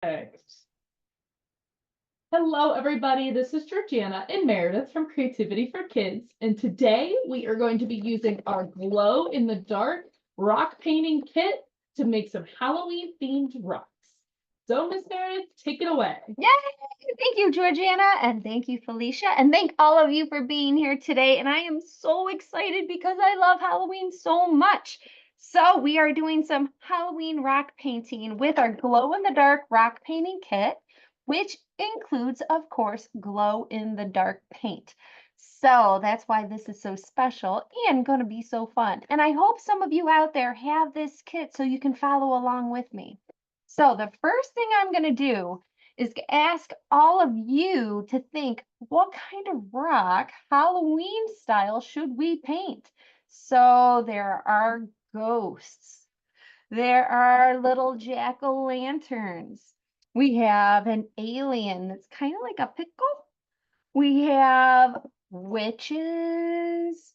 Perfect. Hello, everybody. This is Georgiana and Meredith from Creativity for Kids. And today we are going to be using our glow in the dark rock painting kit to make some Halloween themed rocks. So, Miss Meredith, take it away. Yay! Thank you, Georgiana, and thank you, Felicia, and thank all of you for being here today. And I am so excited because I love Halloween so much. So we are doing some Halloween rock painting with our glow-in-the-dark rock painting kit, which includes, of course, glow-in-the-dark paint. So that's why this is so special and going to be so fun. And I hope some of you out there have this kit so you can follow along with me. So the first thing I'm going to do is ask all of you to think, what kind of rock, Halloween style, should we paint? So there are ghosts. There are little jack-o'-lanterns. We have an alien that's kind of like a pickle. We have witches,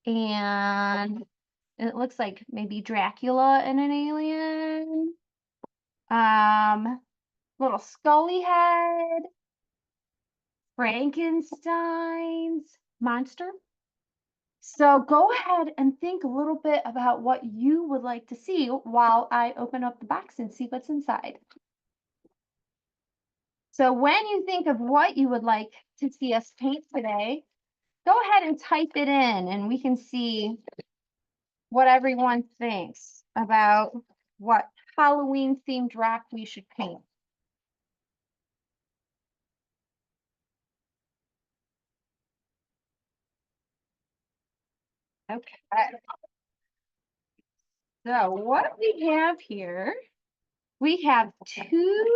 and it looks like maybe Dracula and an alien. Little Scully head, Frankenstein's monster. So go ahead and think a little bit about what you would like to see while I open up the box and see what's inside. So when you think of what you would like to see us paint today, go ahead and type it in and we can see what everyone thinks about what Halloween themed rock we should paint. Okay. So what we have here, we have 2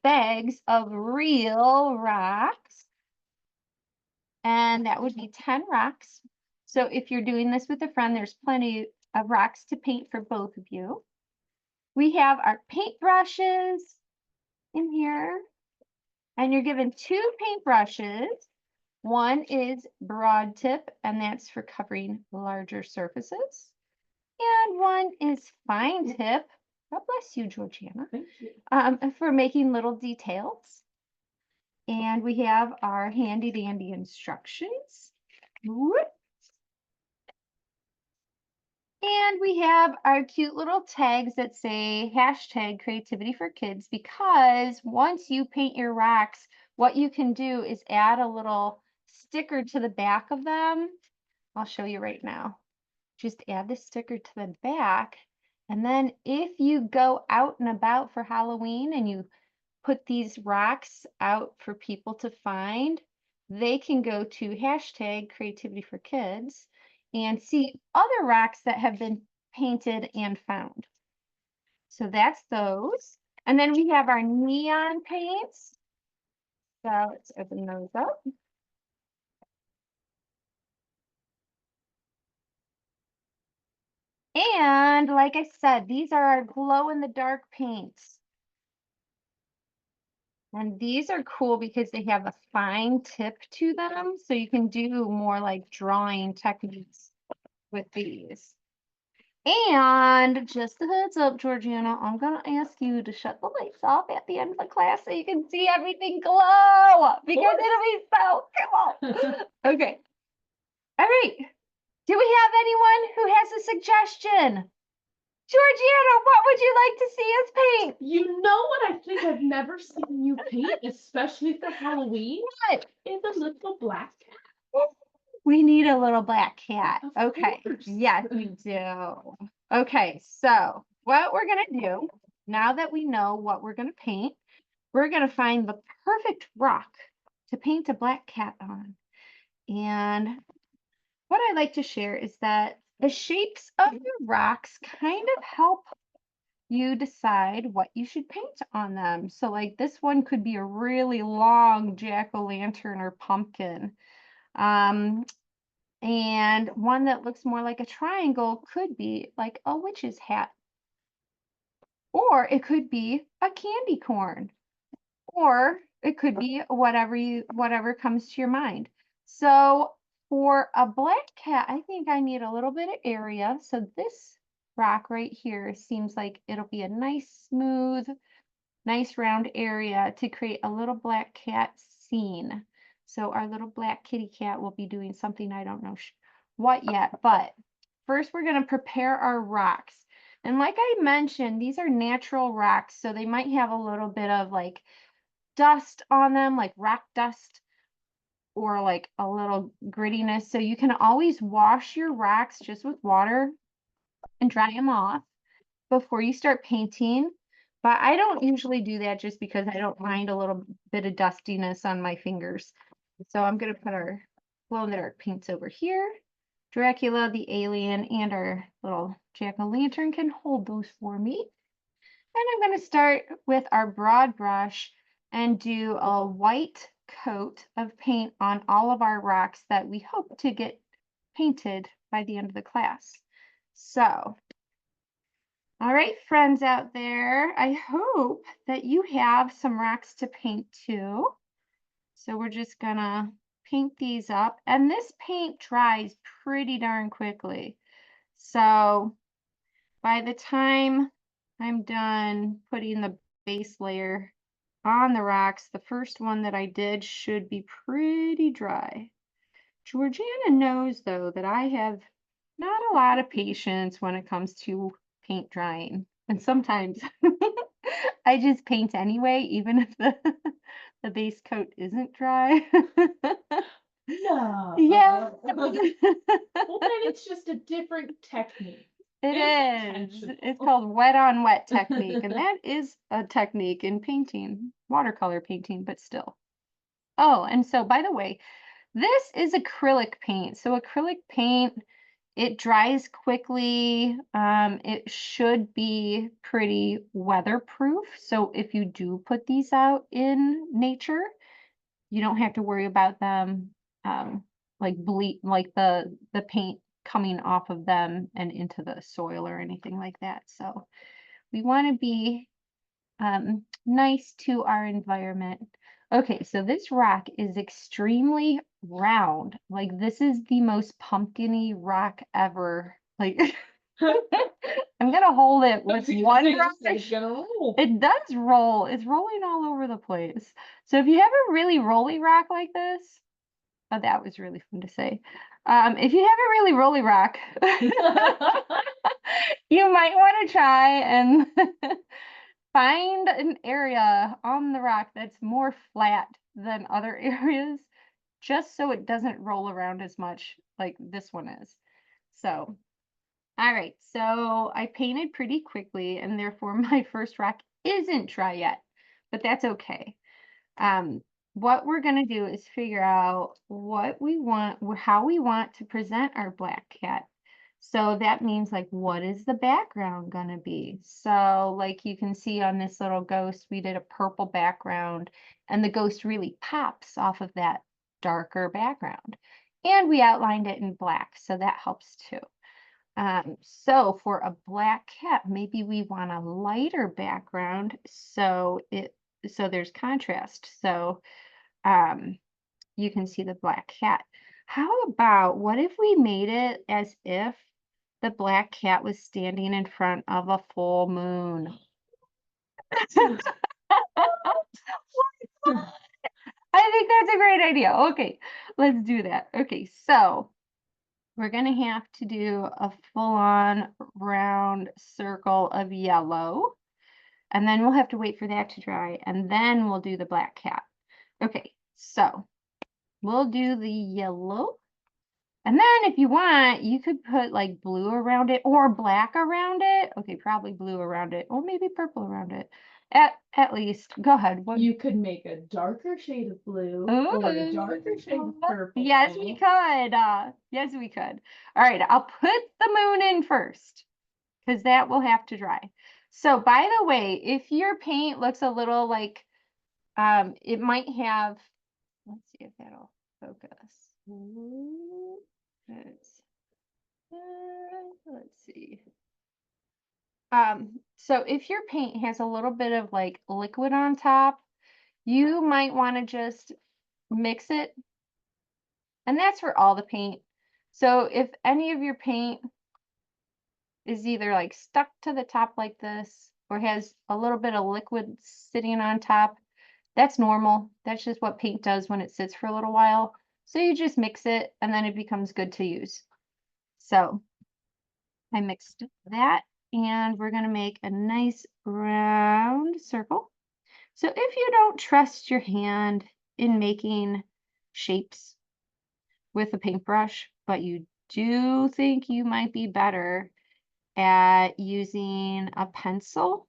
bags of real rocks, and that would be 10 rocks. So if you're doing this with a friend, there's plenty of rocks to paint for both of you. We have our paintbrushes in here, and you're given 2 paintbrushes. One is broad tip, and that's for covering larger surfaces. And one is fine tip. God bless you, Georgiana. Thank you. For making little details. And we have our handy dandy instructions. And we have our cute little tags that say hashtag creativity for kids, because once you paint your rocks, what you can do is add a little sticker to the back of them. I'll show you right now. Just add the sticker to the back. And then if you go out and about for Halloween and you put these rocks out for people to find, they can go to hashtag creativity for kids and see other rocks that have been painted and found. So that's those. And then we have our neon paints. So let's open those up. And like I said, these are our glow-in-the-dark paints. And these are cool because they have a fine tip to them, so you can do more like drawing techniques with these. And just a heads up, Georgiana, I'm going to ask you to shut the lights off at the end of the class so you can see everything glow, because it'll be so cool. Okay. All right. Do we have anyone who has a suggestion? Georgiana, what would you like to see us paint? You know what I think I've never seen you paint, especially for Halloween? What? Is a little black cat. We need a little black cat. Of Okay. course. Yes, we do. Okay, so what we're going to do, now that we know what we're going to paint, we're going to find the perfect rock to paint a black cat on. And what I like to share is that the shapes of your rocks kind of help you decide what you should paint on them. So like this one could be a really long jack-o'-lantern or pumpkin. And one that looks more like a triangle could be like a witch's hat. Or it could be a candy corn. Or it could be whatever comes to your mind. So for a black cat, I think I need a little bit of area. So this rock right here seems like it'll be a nice smooth nice round area to create a little black cat scene. So our little black kitty cat will be doing something, I don't know what yet, but first we're going to prepare our rocks. And like I mentioned, these are natural rocks, so they might have a little bit of like dust on them, like rock dust, or like a little grittiness. So you can always wash your rocks just with water and dry them off before you start painting. But I don't usually do that just because I don't mind a little bit of dustiness on my fingers. So I'm going to put our glow-in-the-dark paints over here. Dracula, the alien, and our little jack-o'-lantern can hold those for me. And I'm going to start with our broad brush and do a white coat of paint on all of our rocks that we hope to get painted by the end of the class. So, all right, friends out there, I hope that you have some rocks to paint too. So we're just gonna paint these up, and this paint dries pretty darn quickly. So by the time I'm done putting the base layer on the rocks, the first one that I did should be pretty dry. Georgiana knows though that I have not a lot of patience when it comes to paint drying. And sometimes I just paint anyway, even if the base coat isn't dry. No. Yeah. Well, then it's just a different technique. It is. Intentional. It's called wet on wet technique, and that is a technique in painting, watercolor painting, but still. Oh, and so by the way, this is acrylic paint. So acrylic paint, it dries quickly. It should be pretty weatherproof. So if you do put these out in nature, you don't have to worry about them like the paint coming off of them and into the soil or anything like that. So we want to be nice to our environment. Okay, so this rock is extremely round. Like this is the most pumpkin-y rock ever. Like I'm gonna hold it with one brush. It's gonna roll. It does roll. It's rolling all over the place. So if you have a really rolly rock like this, oh, that was really fun to say. If you have a really rolly rock, you might want to try and find an area on the rock that's more flat than other areas, just so it doesn't roll around as much like this one is. So, all right, so I painted pretty quickly, and therefore my first rock isn't dry yet, but that's okay. What we're going to do is figure out what we want, how we want to present our black cat. So that means like, what is the background going to be? So like you can see on this little ghost, we did a purple background, and the ghost really pops off of that darker background. And we outlined it in black, so that helps too. So for a black cat, maybe we want a lighter background so there's contrast. So you can see the black cat. How about, what if we made it as if the black cat was standing in front of a full moon? I think that's a great idea. Okay, let's do that. Okay, so we're going to have to do a full-on round circle of yellow, and then we'll have to wait for that to dry, and then we'll do the black cat. Okay, so we'll do the yellow. And then if you want, you could put like blue around it or black around it. Okay, probably blue around it, or maybe purple around it. At least, go ahead. What? You could make a darker shade of blue or a darker shade of purple. Yes, we could. Yes, we could. All right, I'll put the moon in first because that will have to dry. So by the way, if your paint looks a little like, it might have, let's see if that'll focus. Let's see. So if your paint has a little bit of like liquid on top, you might want to just mix it. And that's for all the paint. So if any of your paint is either like stuck to the top like this, or has a little bit of liquid sitting on top, that's normal. That's just what paint does when it sits for a little while. So you just mix it and then it becomes good to use. So I mixed that and we're going to make a nice round circle. So if you don't trust your hand in making shapes with a paintbrush, but you do think you might be better at using a pencil,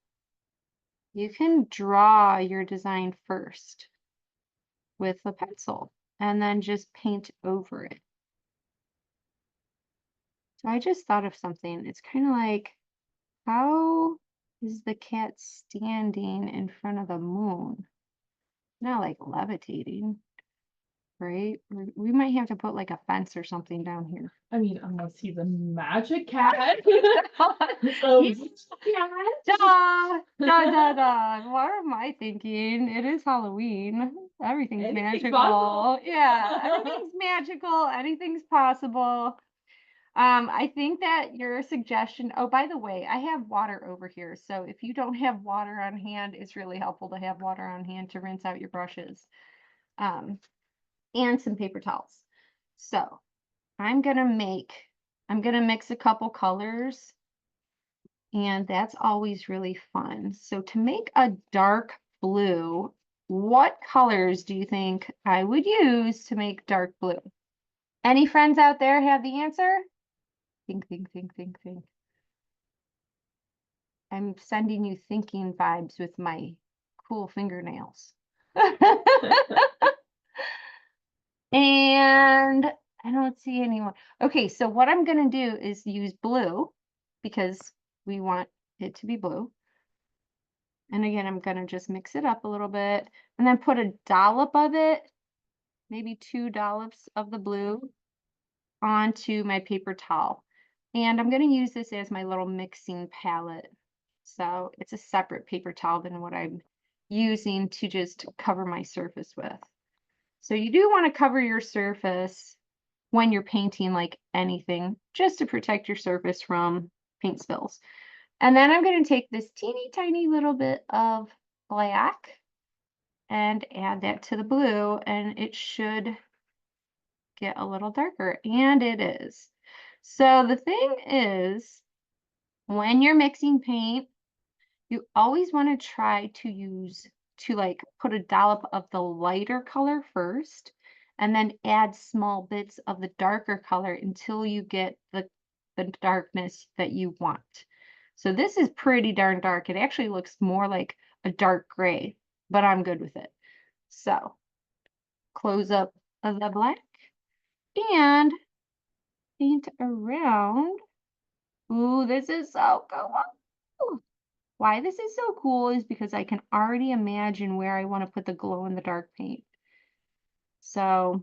you can draw your design first with a pencil and then just paint over it. So I just thought of something. It's kind of like, how is the cat standing in front of the moon? Not like levitating, right? We might have to put like a fence or something down here. I mean, unless he's a magic cat. He's da, da, da, da. What am I thinking? It is Halloween. Everything's Anything's magical. possible. Yeah, everything's magical. Anything's possible. I think that your suggestion, oh, by the way, I have water over here. So if you don't have water on hand, it's really helpful to have water on hand to rinse out your brushes. And some paper towels. So I'm gonna mix a couple colors, and that's always really fun. So to make a dark blue, what colors do you think I would use to make dark blue? Any friends out there have the answer? Think, think, think, think, think. I'm sending you thinking vibes with my cool fingernails. And I don't see anyone. Okay, so what I'm going to do is use blue because we want it to be blue. And again, I'm going to just mix it up a little bit and then put a dollop of it, maybe 2 dollops of the blue onto my paper towel. And I'm going to use this as my little mixing palette. So it's a separate paper towel than what I'm using to just cover my surface with. So you do want to cover your surface when you're painting like anything, just to protect your surface from paint spills. And then I'm going to take this teeny tiny little bit of black and add that to the blue, and it should get a little darker, and it is. So the thing is, when you're mixing paint, you always want to try to like put a dollop of the lighter color first, and then add small bits of the darker color until you get the darkness that you want. So this is pretty darn dark. It actually looks more like a dark gray, but I'm good with it. So close up of the black and paint around. Ooh, this is so cool. Why this is so cool is because I can already imagine where I want to put the glow in the dark paint. So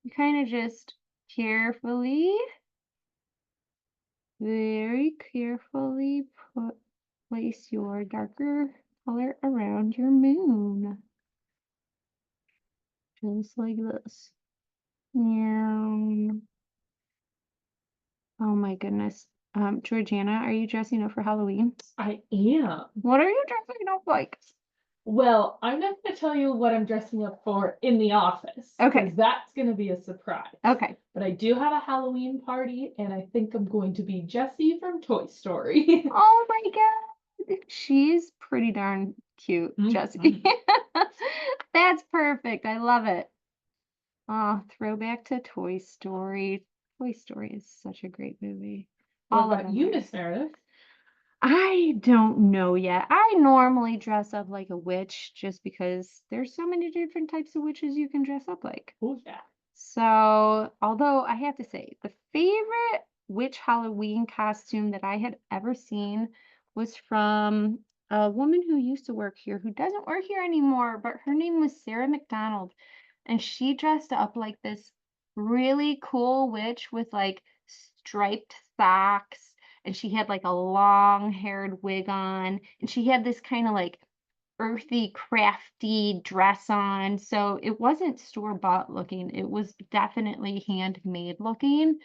you kind of just carefully, very carefully place your darker color around your moon. Just like this. And oh my goodness. Georgiana, are you dressing up for Halloween? I am. What are you dressing up like? Well, I'm not going to tell you what I'm dressing up for in the office. Okay. 'Cause that's going to be a surprise. Okay. But I do have a Halloween party, and I think I'm going to be Jessie from Toy Story. Oh my God. She's pretty darn cute, Jessie. That's perfect. I love it. Oh, throwback to Toy Story. Toy Story is such a great movie. What All of about them you, are. Miss Meredith? I don't know yet. I normally dress up like a witch just because there's so many different types of witches you can dress up like. Oh, yeah. So, although I have to say, the favorite witch Halloween costume that I had ever seen was from a woman who used to work here, who doesn't work here anymore, but her name was Sarah McDonald. And she dressed up like this really cool witch with like striped socks. And she had like a long haired wig on. And she had this kind of like earthy, crafty dress on. So it wasn't store-bought looking. It was definitely handmade looking.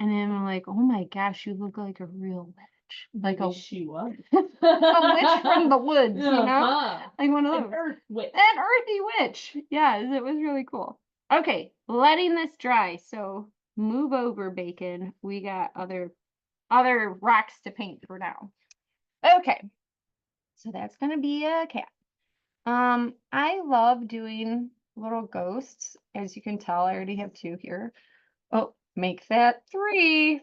And then I'm like, oh my gosh, you look like a real witch. Like Maybe a she was. a witch from the woods, you know? Uh-huh. Like one of An those. earth witch. An earthy witch. Yes, it was really cool. Okay, letting this dry. So move over, bacon. We got other rocks to paint for now. Okay, so that's gonna be a cat. I love doing little ghosts. As you can tell, I already have 2 here. Oh, make that 3.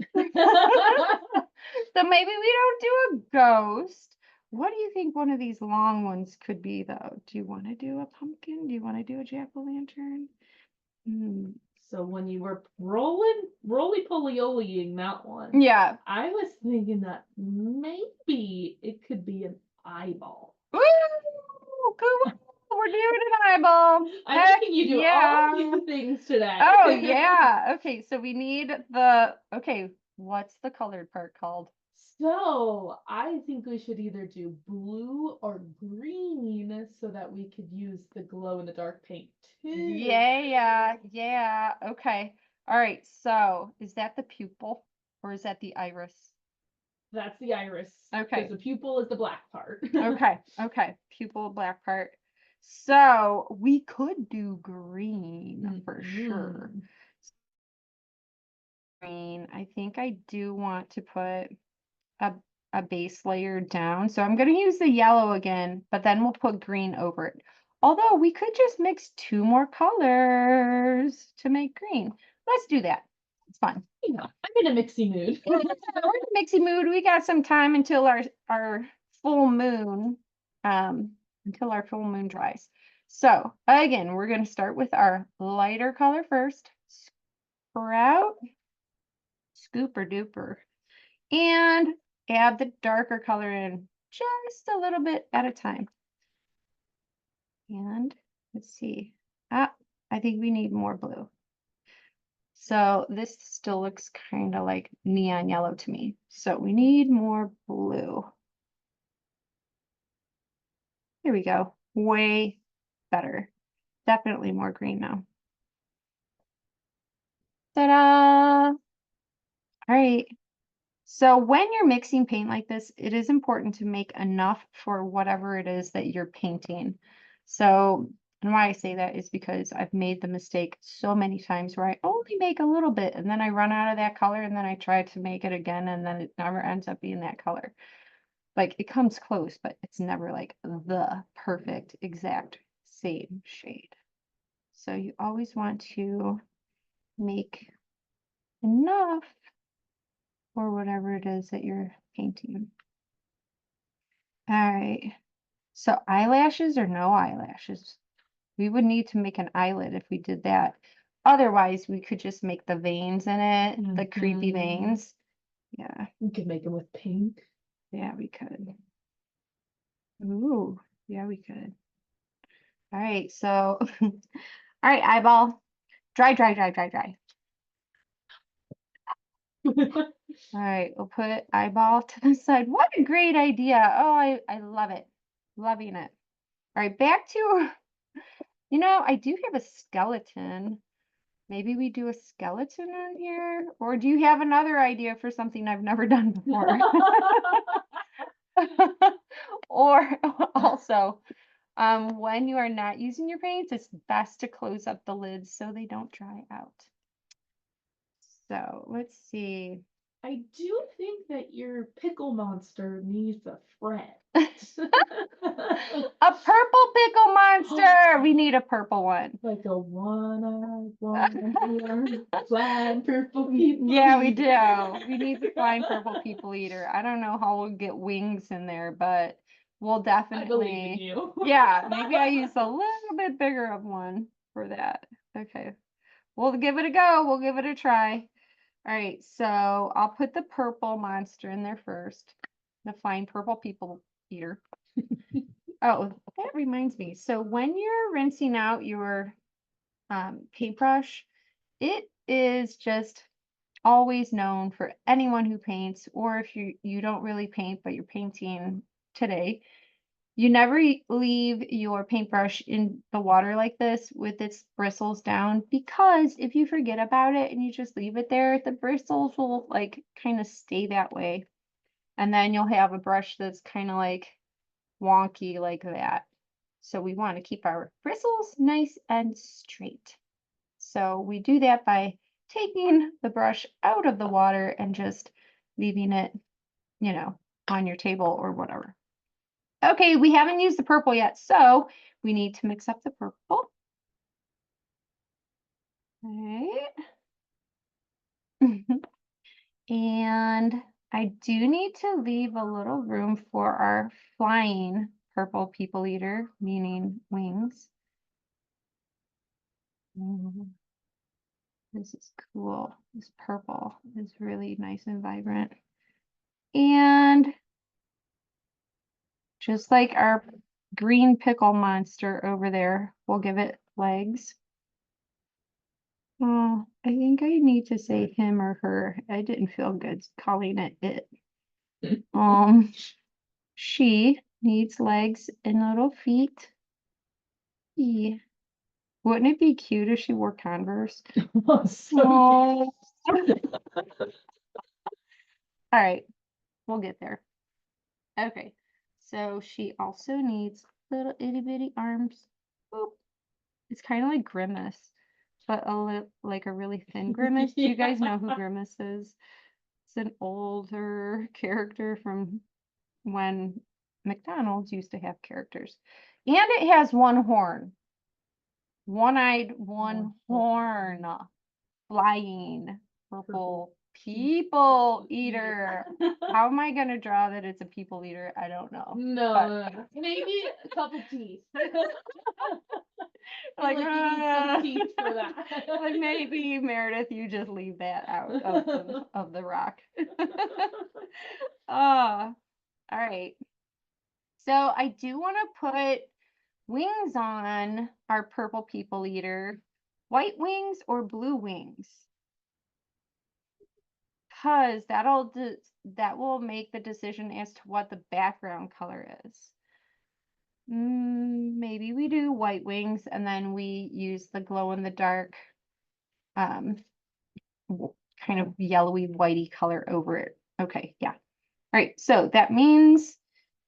So maybe we don't do a ghost. What do you think one of these long ones could be, though? Do you want to do a pumpkin? Do you want to do a jack-o'-lantern? So when you were roly-poly-olying that one, Yeah. I was thinking that maybe it could be an eyeball. Woo! Cool. We're doing an eyeball. I'm Heck making you do yeah. all these things today. Oh, yeah. Okay, so we need okay, what's the colored part called? So I think we should either do blue or green so that we could use the glow in the dark paint too. Yeah. Okay. All right, so is that the pupil or is that the iris? That's the iris. Okay. Because the pupil is the black part. Okay. Pupil black part. So we could do green for sure. Mhm. Green. I think I do want to put a base layer down. So I'm going to use the yellow again, but then we'll put green over it. Although we could just mix 2 more colors to make green. Let's do that. It's fun. Yeah, I'm in a mixy mood. We're in a mixy mood. We got some time until our full moon, until our full moon dries. So again, we're going to start with our lighter color first. Sprout, scooper duper, and add the darker color in just a little bit at a time. And let's see. I think we need more blue. So this still looks kind of like neon yellow to me. So we need more blue. Here we go. Way better. Definitely more green now. Ta-da! All right. So when you're mixing paint like this, it is important to make enough for whatever it is that you're painting. So, and why I say that is because I've made the mistake so many times where I only make a little bit and then I run out of that color and then I try to make it again and then it never ends up being that color. Like it comes close, but it's never like the perfect exact same shade. So you always want to make enough for whatever it is that you're painting. All right. So eyelashes or no eyelashes? We would need to make an eyelid if we did that. Otherwise, we could just make the veins in it, the creepy veins. Yeah. We could make them with pink. Yeah, we could. Ooh, yeah, we could. All right, so, all right, eyeball. Dry. All right, we'll put eyeball to the side. What a great idea. Oh, I love it. Loving it. All right, back to, I do have a skeleton. Maybe we do a skeleton on here? Or do you have another idea for something I've never done before? Or also, when you are not using your paints, it's best to close up the lids so they don't dry out. So let's see. I do think that your pickle monster needs a friend. A purple pickle monster. We need a purple one. Like a one-eyed, flying purple people. Yeah, we do. We need the flying purple people eater. I don't know how we'll get wings in there, but we'll definitely. I believe in you. Yeah, maybe I use a little bit bigger of one for that. Okay. We'll give it a go. We'll give it a try. All right, so I'll put the purple monster in there first. The flying purple people eater. Oh, that reminds me. So when you're rinsing out your paintbrush, it is just always known for anyone who paints, or if you don't really paint, but you're painting today, you never leave your paintbrush in the water like this with its bristles down, because if you forget about it and you just leave it there, the bristles will like kind of stay that way. And then you'll have a brush that's kind of like wonky like that. So we want to keep our bristles nice and straight. So we do that by taking the brush out of the water and just leaving it, you know, on your table or whatever. Okay, we haven't used the purple yet, so we need to mix up the purple. Right. And I do need to leave a little room for our flying purple people eater, meaning wings. This is cool. This purple is really nice and vibrant. And just like our green pickle monster over there, we'll give it legs. Oh, I think I need to say him or her. I didn't feel good calling it it. She needs legs and little feet. Yeah. Wouldn't it be cute if she wore Converse? So All right, we'll get there. Okay, so she also needs little itty bitty arms. Boop. It's kind of like Grimace, but like a really thin Grimace. Do you guys know who Grimace is? It's an older character from when McDonald's used to have characters. And it has one horn. One-eyed, one horn, flying, purple people eater. How am I gonna draw that it's a people eater? I don't know. No, maybe a couple teeth. Like, you need some teeth for that. Like maybe Meredith, you just leave that out of the rock. All right. So I do want to put wings on our purple people eater. White wings or blue wings? Because that will make the decision as to what the background color is. Maybe we do white wings and then we use the glow in the dark kind of yellowy whitey color over it. Okay, yeah. All right, so that means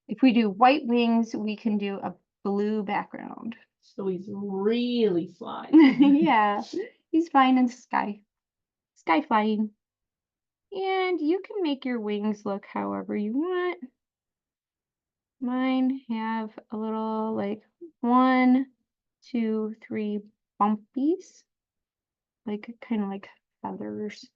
if we do white wings, we can do a blue background. So he's really flying. Yeah, he's flying in the sky. Sky flying. And you can make your wings look however you want. Mine have a little like 1, 2, 3 bumpies, like kind of like feathers.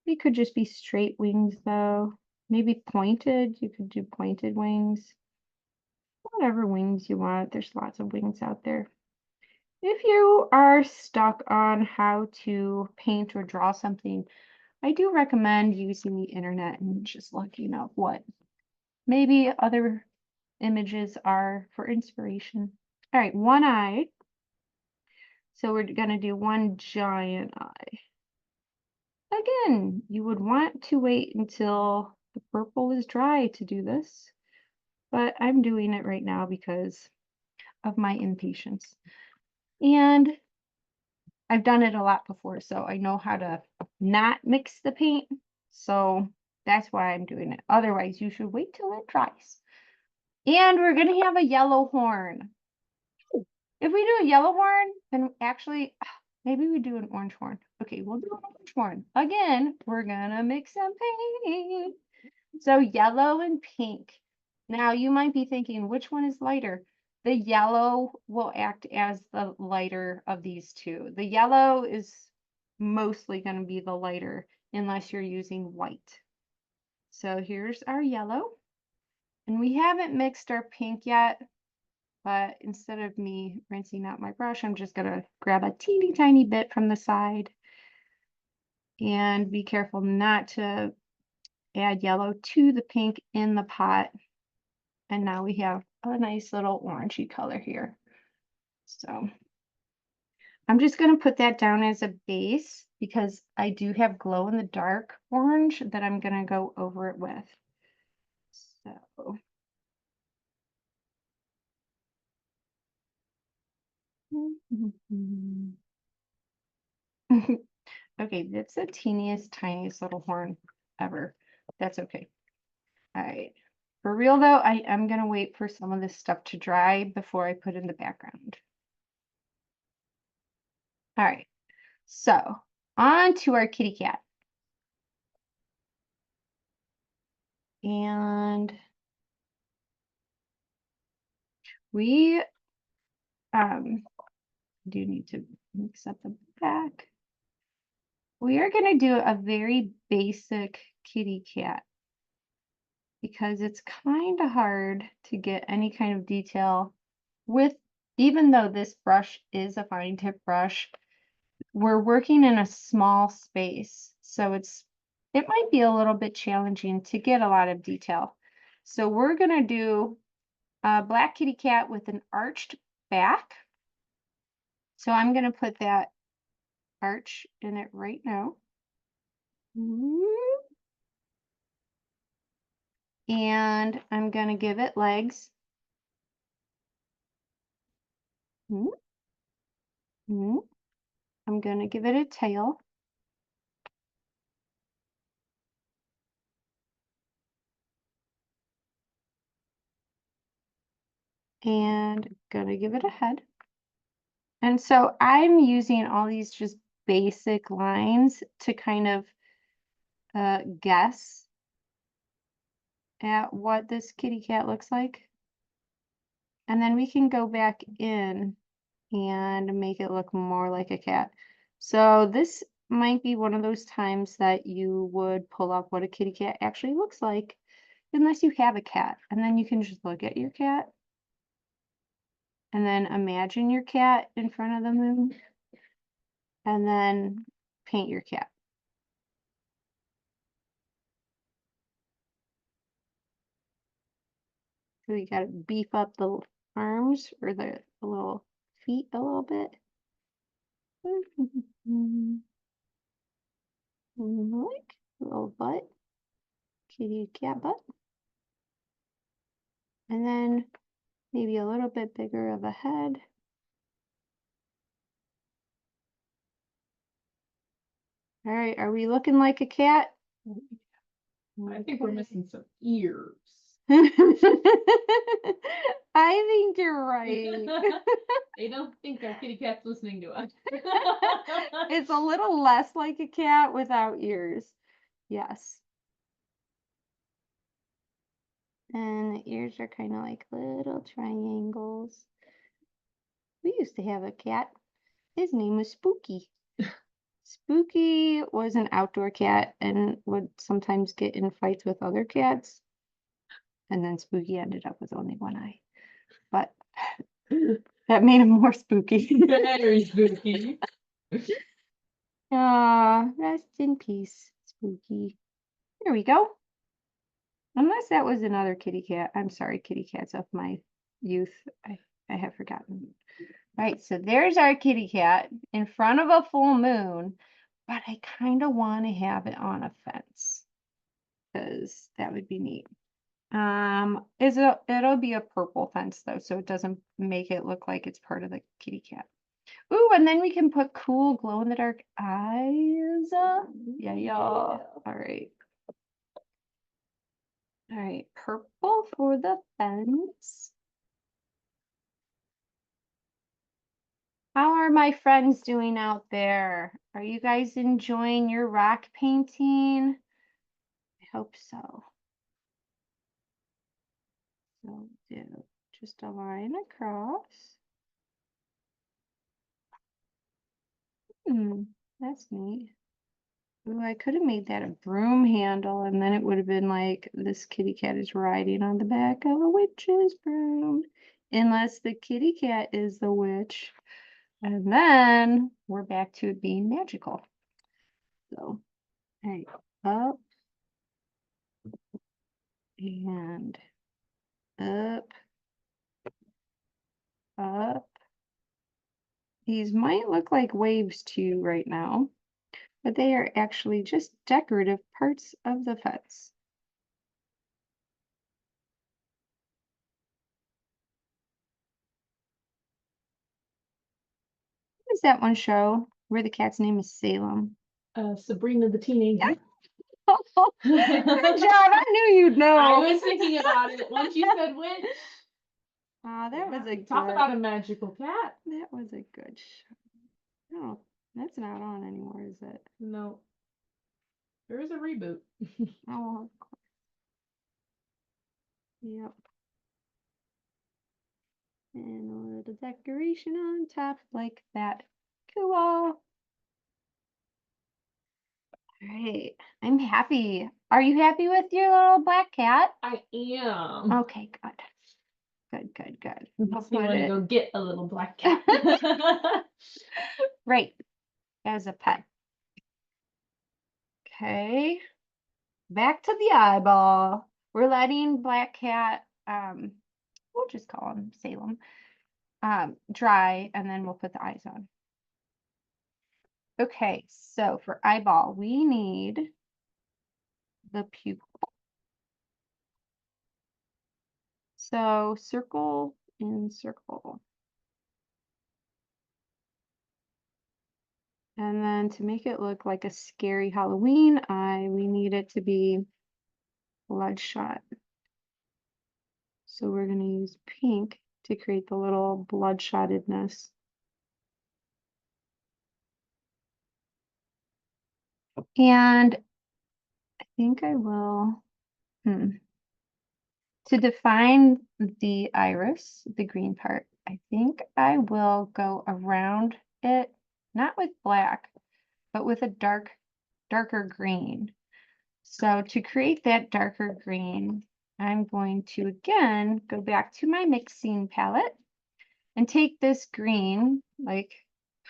They could just be straight wings though. Maybe pointed. You could do pointed wings. Whatever wings you want. There's lots of wings out there. If you are stuck on how to paint or draw something, I do recommend using the internet and just looking up what maybe other images are for inspiration. All right, one eye. So we're going to do one giant eye. Again, you would want to wait until the purple is dry to do this, but I'm doing it right now because of my impatience. And I've done it a lot before, so I know how to not mix the paint. So that's why I'm doing it. Otherwise, you should wait till it dries. And we're going to have a yellow horn. If we do a yellow horn, then actually, maybe we do an orange horn. Okay, we'll do an orange horn. Again, we're gonna mix some paint. So yellow and pink. Now you might be thinking, which one is lighter? The yellow will act as the lighter of these two. The yellow is mostly going to be the lighter unless you're using white. So here's our yellow. And we haven't mixed our pink yet. But instead of me rinsing out my brush, I'm just gonna grab a teeny tiny bit from the side and be careful not to add yellow to the pink in the pot. And now we have a nice little orangey color here. So I'm just gonna put that down as a base because I do have glow in the dark orange that I'm gonna go over it with. So okay, that's the teeniest, tiniest little horn ever. That's okay. All right. For real though, I am gonna wait for some of this stuff to dry before I put in the background. All right. So on to our kitty cat. And we do need to mix up the back. We are going to do a very basic kitty cat because it's kind of hard to get any kind of detail with, even though this brush is a fine tip brush, we're working in a small space. So it might be a little bit challenging to get a lot of detail. So we're going to do a black kitty cat with an arched back. So I'm going to put that arch in it right now. And I'm going to give it legs. I'm going to give it a tail. And going to give it a head. And so I'm using all these just basic lines to kind of guess at what this kitty cat looks like. And then we can go back in and make it look more like a cat. So this might be one of those times that you would pull up what a kitty cat actually looks like, unless you have a cat. And then you can just look at your cat and then imagine your cat in front of the moon and then paint your cat. So you got to beef up the arms or the little feet a little bit. Like a little butt, kitty cat butt. And then maybe a little bit bigger of a head. All right, are we looking like a cat? I think we're missing some ears. I think you're right. They don't think our kitty cat's listening to us. It's a little less like a cat without ears. Yes. And the ears are kind of like little triangles. We used to have a cat. His name was Spooky. Spooky was an outdoor cat and would sometimes get in fights with other cats. And then Spooky ended up with only one eye. But that made him more spooky. Very spooky. Rest in peace, Spooky. There we go. Unless that was another kitty cat. I'm sorry, kitty cats of my youth. I have forgotten. All right, so there's our kitty cat in front of a full moon, but I kind of want to have it on a fence because that would be neat. It'll be a purple fence though, so it doesn't make it look like it's part of the kitty cat. Ooh, and then we can put cool glow in the dark eyes. Yeah. All right. All right, purple for the fence. How are my friends doing out there? Are you guys enjoying your rock painting? I hope so. So do just a line across. That's neat. Ooh, I could have made that a broom handle, and then it would have been like this kitty cat is riding on the back of a witch's broom. Unless the kitty cat is the witch. And then we're back to it being magical. So, all right, up and up, up. These might look like waves to you right now, but they are actually just decorative parts of the fence. What is that one show where the cat's name is Salem? Sabrina the Teenage Witch. Good job. I knew you'd know. I was thinking about it once you said witch. That was a Talk good. about a magical cat. That was a good shot. No, that's not on anymore, is it? No. There is a reboot. Oh, of course. Yep. And a little decoration on top like that. Cool. All right. I'm happy. Are you happy with your little black cat? I am. Okay, good. Good. Makes me want to go get a little black cat. Right. As a pet. Okay. Back to the eyeball. We're letting black cat, we'll just call him Salem, dry, and then we'll put the eyes on. Okay, so for eyeball, we need the pupil. So circle in circle. And then to make it look like a scary Halloween eye, we need it to be bloodshot. So we're going to use pink to create the little bloodshotedness. And I think I will, to define the iris, the green part, I think I will go around it, not with black, but with a darker green. So to create that darker green, I'm going to again go back to my mixing palette and take this green, like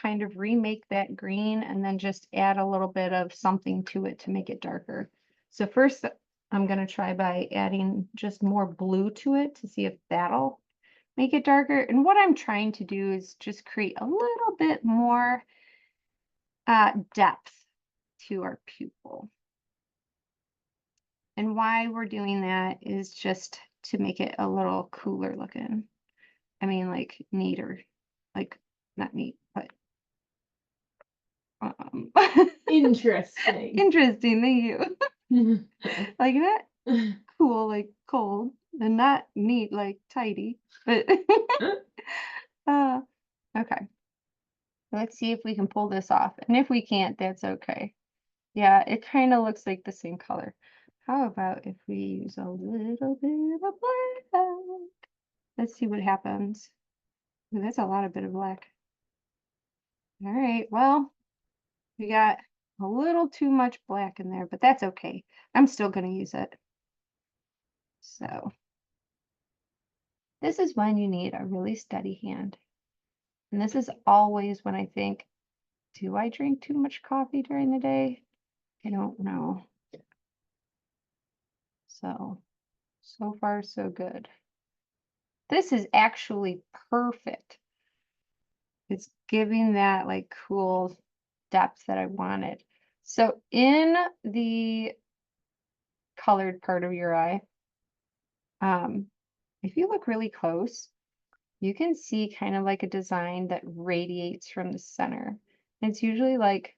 kind of remake that green and then just add a little bit of something to it to make it darker. So first I'm going to try by adding just more blue to it to see if that'll make it darker. And what I'm trying to do is just create a little bit more depth to our pupil. And why we're doing that is just to make it a little cooler looking. I mean, like neater, like not neat, but Interesting. Interesting, thank you. Like that? Cool, like cold, and not neat, like tidy. But okay. Let's see if we can pull this off. And if we can't, that's okay. Yeah, it kind of looks like the same color. How about if we use a little bit of black? Let's see what happens. Ooh, that's a lot of bit of black. All right, well, we got a little too much black in there, but that's okay. I'm still going to use it. So this is when you need a really steady hand. And this is always when I think, do I drink too much coffee during the day? I don't know. So far so good. This is actually perfect. It's giving that like cool depth that I wanted. So in the colored part of your eye, if you look really close, you can see kind of like a design that radiates from the center. It's usually like,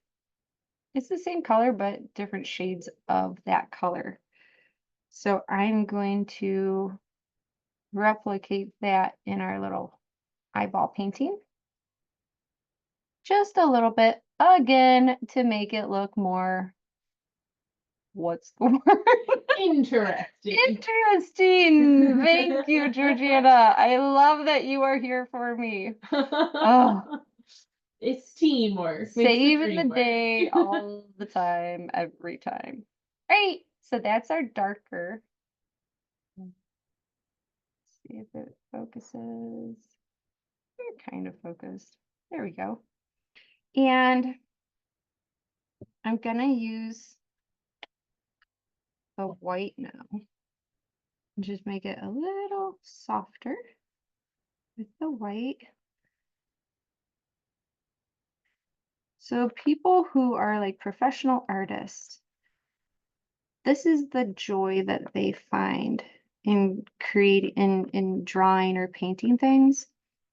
it's the same color, but different shades of that color. So I'm going to replicate that in our little eyeball painting. Just a little bit, again, to make it look more, what's the word? Interesting. Interesting. Thank you, Georgiana. I love that you are here for me. Oh. It's teamwork. Saving the day all the time, every time. Right. So that's our darker. Let's see if it focuses. We're kind of focused. There we go. And I'm going to use the white now. And just make it a little softer with the white. So people who are like professional artists, this is the joy that they find in creating, in drawing or painting things.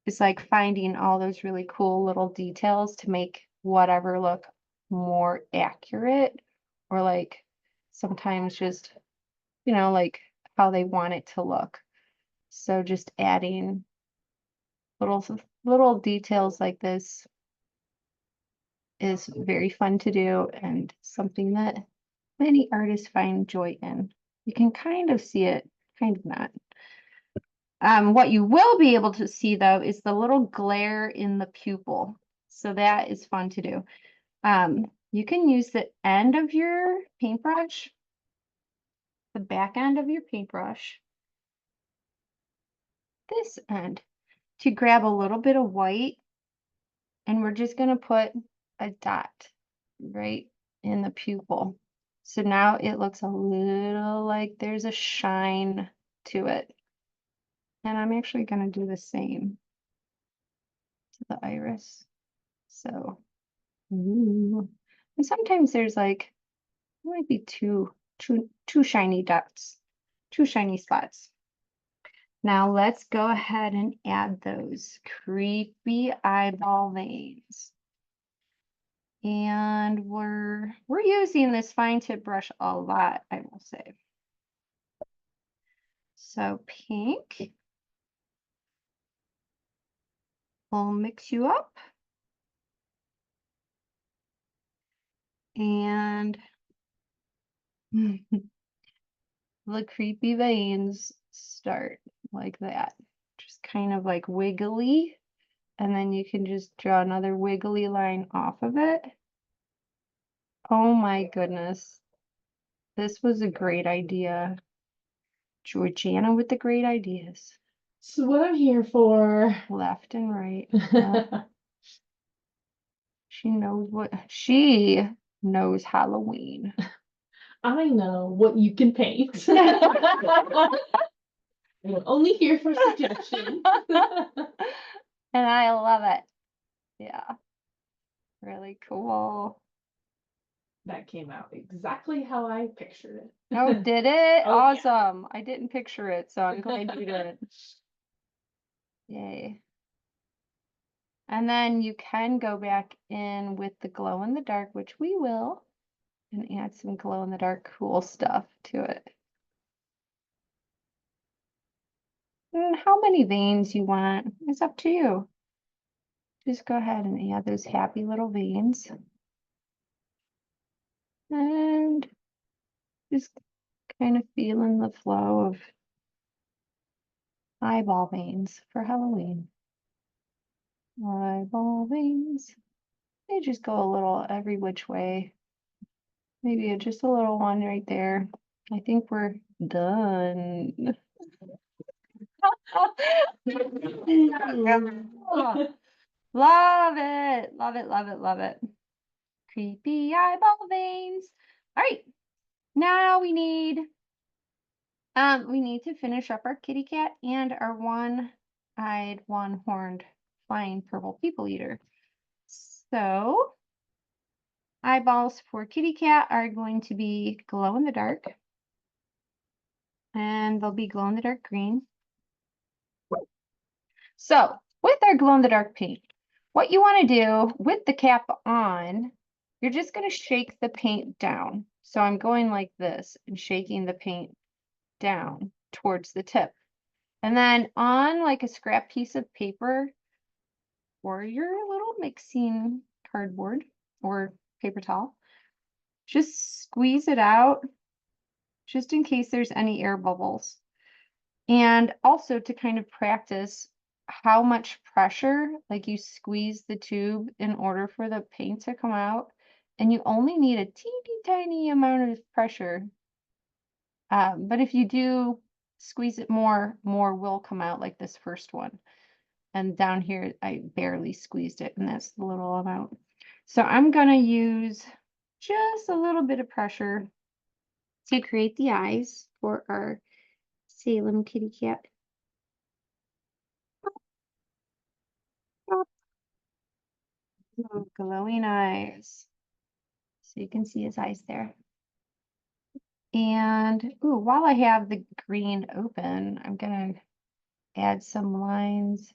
It's like finding all those really cool little details to make whatever look more accurate or like sometimes just, you know, like how they want it to look. So just adding little details like this is very fun to do and something that many artists find joy in. You can kind of see it, kind of not. What you will be able to see though is the little glare in the pupil. So that is fun to do. You can use the end of your paintbrush, the back end of your paintbrush, this end, to grab a little bit of white, and we're just going to put a dot right in the pupil. So now it looks a little like there's a shine to it. And I'm actually going to do the same to the iris. So, ooh. And sometimes there's like, there might be two shiny dots, two shiny spots. Now let's go ahead and add those creepy eyeball veins. And we're using this fine tip brush a lot, I will say. So pink will mix you up. And the creepy veins start like that. Just kind of like wiggly. And then you can just draw another wiggly line off of it. Oh my goodness. This was a great idea. Georgiana with the great ideas. So what I'm here for. Left and right. She knows Halloween. I know what you can paint. I'm only here for suggestions. And I love it. Yeah. Really cool. That came out exactly how I pictured it. Oh, did it? Oh, yeah. Awesome. I didn't picture it, so I'm glad you did. Yay. And then you can go back in with the glow in the dark, which we will, and add some glow in the dark cool stuff to it. And how many veins you want is up to you. Just go ahead and add those happy little veins. And just kind of feeling the flow of eyeball veins for Halloween. Eyeball veins. They just go a little every which way. Maybe just a little one right there. I think we're done. Love it. Love it, love it, love it. Creepy eyeball veins. All right. Now we need to finish up our kitty cat and our one-eyed, one-horned flying purple people eater. So eyeballs for kitty cat are going to be glow in the dark. And they'll be glow in the dark green. So with our glow in the dark paint, what you want to do with the cap on, you're just going to shake the paint down. So I'm going like this and shaking the paint down towards the tip. And then on like a scrap piece of paper or your little mixing cardboard or paper towel, just squeeze it out just in case there's any air bubbles. And also to kind of practice how much pressure, like you squeeze the tube in order for the paint to come out. And you only need a teeny tiny amount of pressure. But if you do squeeze it more will come out, like this first one. And down here, I barely squeezed it, and that's the little amount. So I'm going to use just a little bit of pressure to create the eyes for our Salem kitty cat. Oh, glowing eyes. So you can see his eyes there. And ooh, while I have the green open, I'm going to add some lines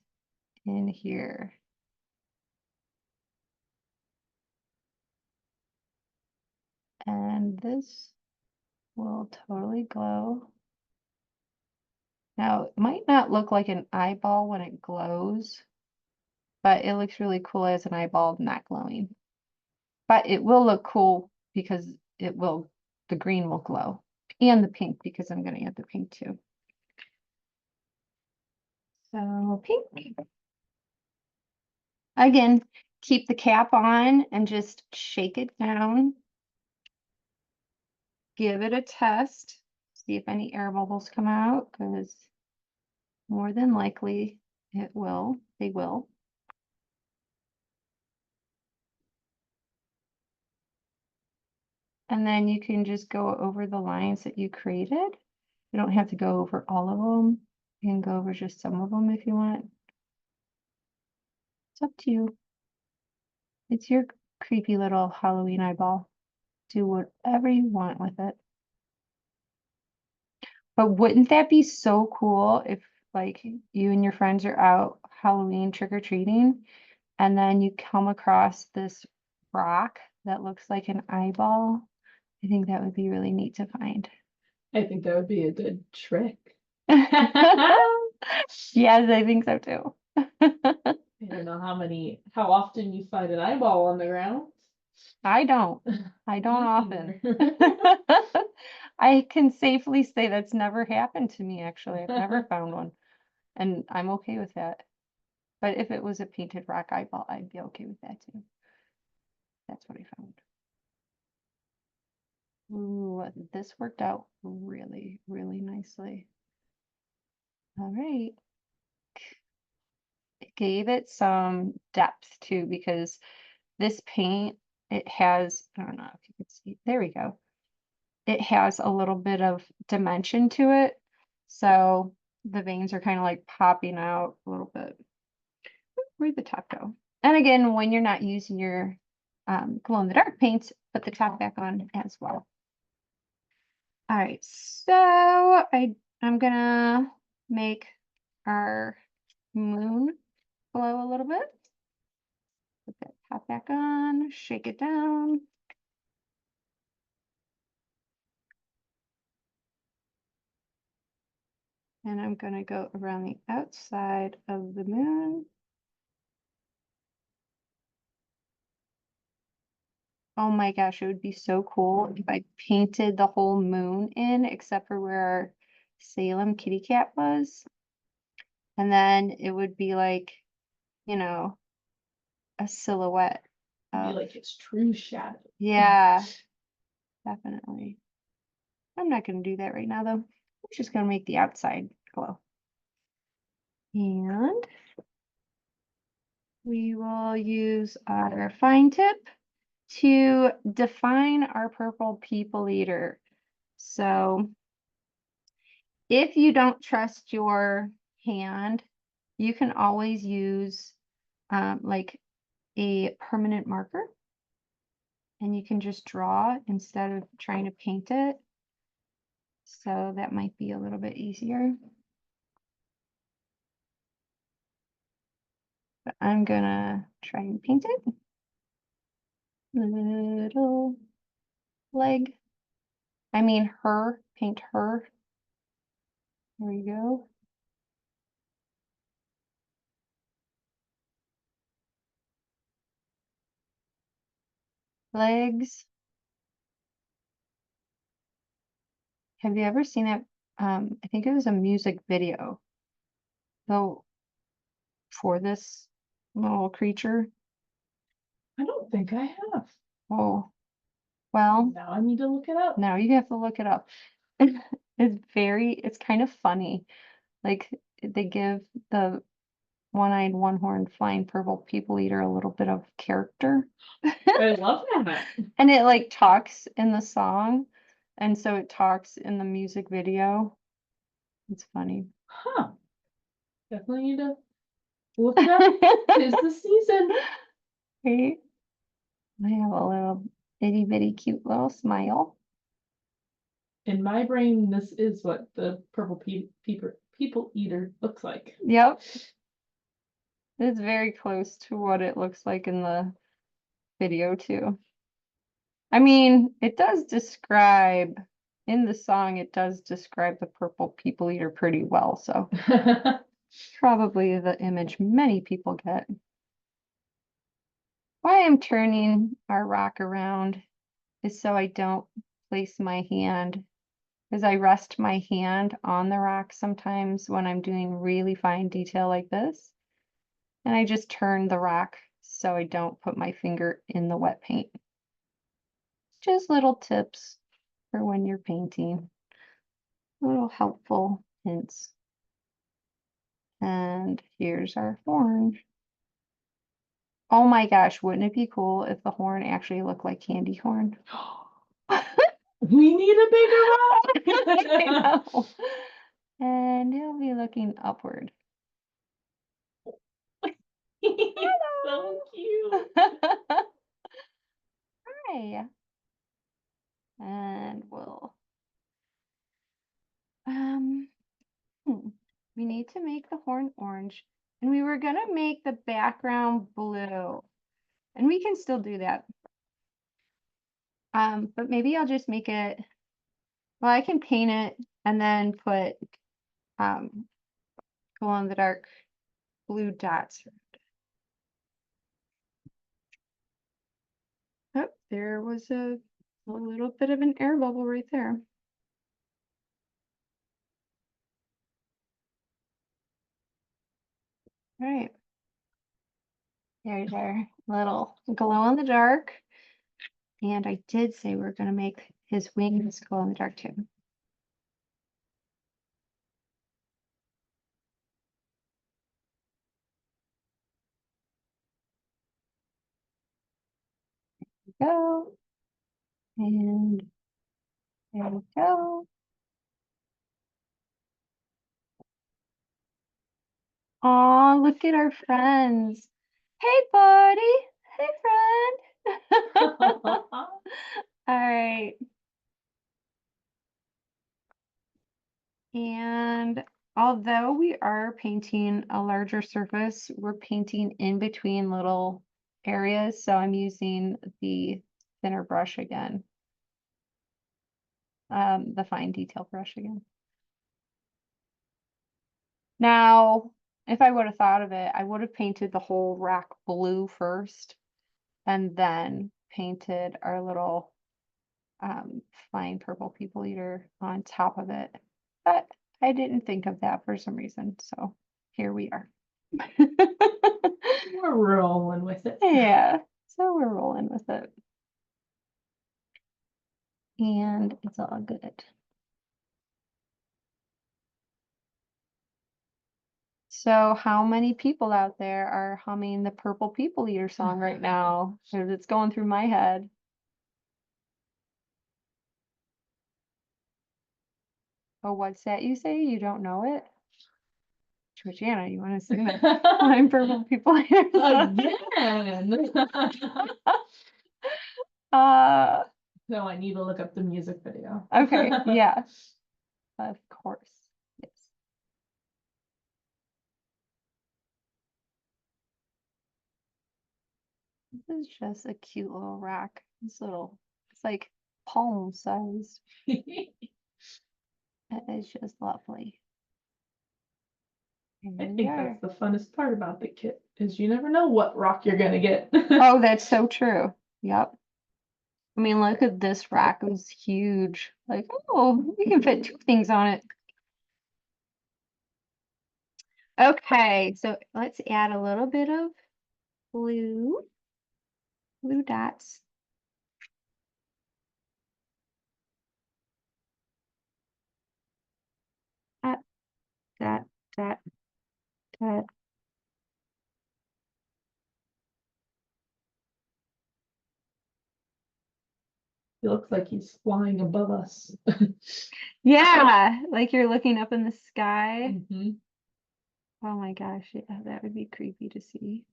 in here. And this will totally glow. Now, it might not look like an eyeball when it glows, but it looks really cool as an eyeball not glowing. But it will look cool because the green will glow. And the pink, because I'm going to add the pink too. So pink. Again, keep the cap on and just shake it down. Give it a test. See if any air bubbles come out, because more than likely it will. They will. And then you can just go over the lines that you created. You don't have to go over all of them. You can go over just some of them if you want. It's up to you. It's your creepy little Halloween eyeball. Do whatever you want with it. But wouldn't that be so cool if, like, you and your friends are out Halloween trick-or-treating and then you come across this rock that looks like an eyeball? I think that would be really neat to find. I think that would be a good trick. Yes, I think so too. I don't know how often you find an eyeball on the ground. I don't often. Either. I can safely say that's never happened to me, actually. I've never found one, and I'm okay with that. But if it was a painted rock eyeball, I'd be okay with that too. That's what I found. Ooh, this worked out really, really nicely. All right. It gave it some depth too, because this paint, it has, I don't know if you can see, there we go. It has a little bit of dimension to it. So the veins are kind of like popping out a little bit. Where'd the top go? And again, when you're not using your glow in the dark paints, put the top back on as well. All right, so I'm gonna make our moon glow a little bit. Put that top back on, shake it down. And I'm gonna go around the outside of the moon. Oh my gosh, it would be so cool if I painted the whole moon in, except for where our Salem kitty cat was. And then it would be like, you know, a silhouette. Be like its true shadow. Yeah, definitely. I'm not going to do that right now, though. I'm just going to make the outside glow. And we will use our fine tip to define our purple people eater. So if you don't trust your hand, you can always use like a permanent marker, and you can just draw instead of trying to paint it. So that might be a little bit easier. But I'm gonna try and paint it. Little leg. I mean her, paint her. There we go. Legs. Have you ever seen that? I think it was a music video. So for this little creature. I don't think I have. Oh, well, Now I need to look it up. now you have to look it up. It's kind of funny. Like they give the one-eyed, one-horned flying purple people eater a little bit of character. I love that. And it like talks in the song. And so it talks in the music video. It's funny. Huh. Definitely need to look it up. Tis the season. Right? I have a little itty bitty cute little smile. In my brain, this is what the purple people eater looks like. Yep. It's very close to what it looks like in the video too. I mean, it does describe in the song, it does describe the purple people eater pretty well, so probably the image many people get. Why I'm turning our rock around is so I don't place my hand, because I rest my hand on the rock sometimes when I'm doing really fine detail like this, and I just turn the rock so I don't put my finger in the wet paint. Just little tips for when you're painting, little helpful hints. And here's our horn. Oh my gosh, wouldn't it be cool if the horn actually looked like candy corn? We need a bigger rock. I know. And it'll be looking upward. He's so cute. Hi. And we'll we need to make the horn orange, and we were gonna make the background blue, and we can still do that. But maybe I'll just make it, well, I can paint it and then put glow in the dark blue dots. Oh, there was a little bit of an air bubble right there. All right. There's our little glow in the dark. And I did say we're going to make his wings glow in the dark too. There we go. And there we go. Aw, look at our friends. Hey, buddy. Hey, friend. All right. And although we are painting a larger surface, we're painting in between little areas. So I'm using the thinner brush again. The fine detail brush again. Now, if I would have thought of it, I would have painted the whole rack blue first and then painted our little flying purple people eater on top of it. But I didn't think of that for some reason, so here we are. We're rolling with it. Yeah, so we're rolling with it. And it's all good. So how many people out there are humming the Purple People Eater song right now? Because it's going through my head. Oh, what's that you say? You don't know it? Georgiana, you want to sing it? I'm Purple People Eater song. Again. No, I need to look up the music video. Okay, yeah. Of course. Yes. This is just a cute little rack. It's like palm sized. It is just lovely. I think that's the funnest part about the kit is you never know what rock you're gonna get. Oh, that's so true. Yep. I mean, look at this rack. It was huge. Like, oh, we can fit 2 things on it. Okay, so let's add a little bit of blue dots. Dot, dot, dot, dot. He looks like he's flying above us. Yeah, like you're looking up in the sky. Mhm. Oh my gosh, yeah, that would be creepy to see.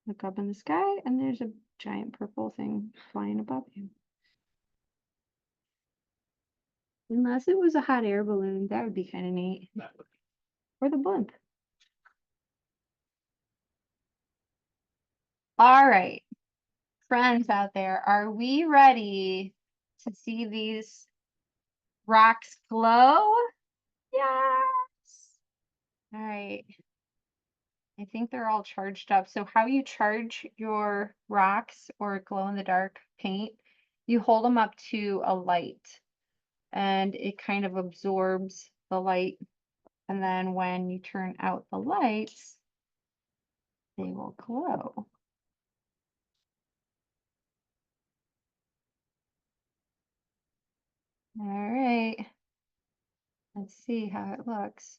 Look up in the sky and there's a giant purple thing flying above you. Unless it was a hot air balloon, that would be kind of neat. Or the blimp. All right, friends out there, are we ready to see these rocks glow. Yes. All right. I think they're all charged up. So how you charge your rocks or glow in the dark paint, you hold them up to a light and it kind of absorbs the light. And then when you turn out the lights, they will glow. All right. Let's see how it looks.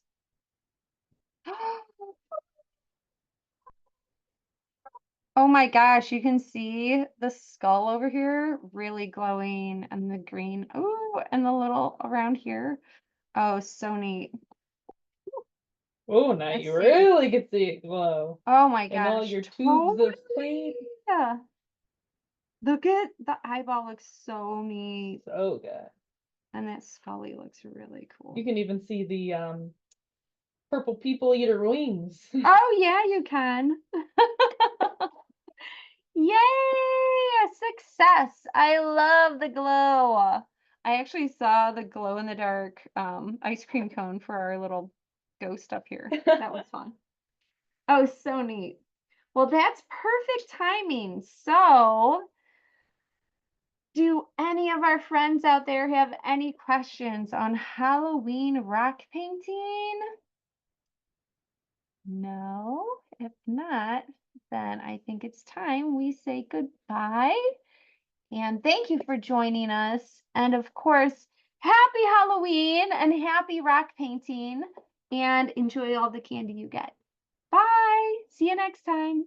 Oh my gosh, you can see the skull over here really glowing and the green. Oh, and the little around here. Oh, so neat. Oh, now Let's you see. really can see it glow. Oh my And all gosh, your tubes of totally. paint. Yeah. Look at the eyeball looks so neat. So good. And that scully looks really cool. You can even see the purple people eater wings. Oh yeah, you can. Yay! A success. I love the glow. I actually saw the glow in the dark ice cream cone for our little ghost up here. That was fun. Oh, so neat. Well, that's perfect timing. So, do any of our friends out there have any questions on Halloween rock painting? No? If not, then I think it's time we say goodbye. And thank you for joining us. And of course, happy Halloween and happy rock painting. And enjoy all the candy you get. Bye. See you next time.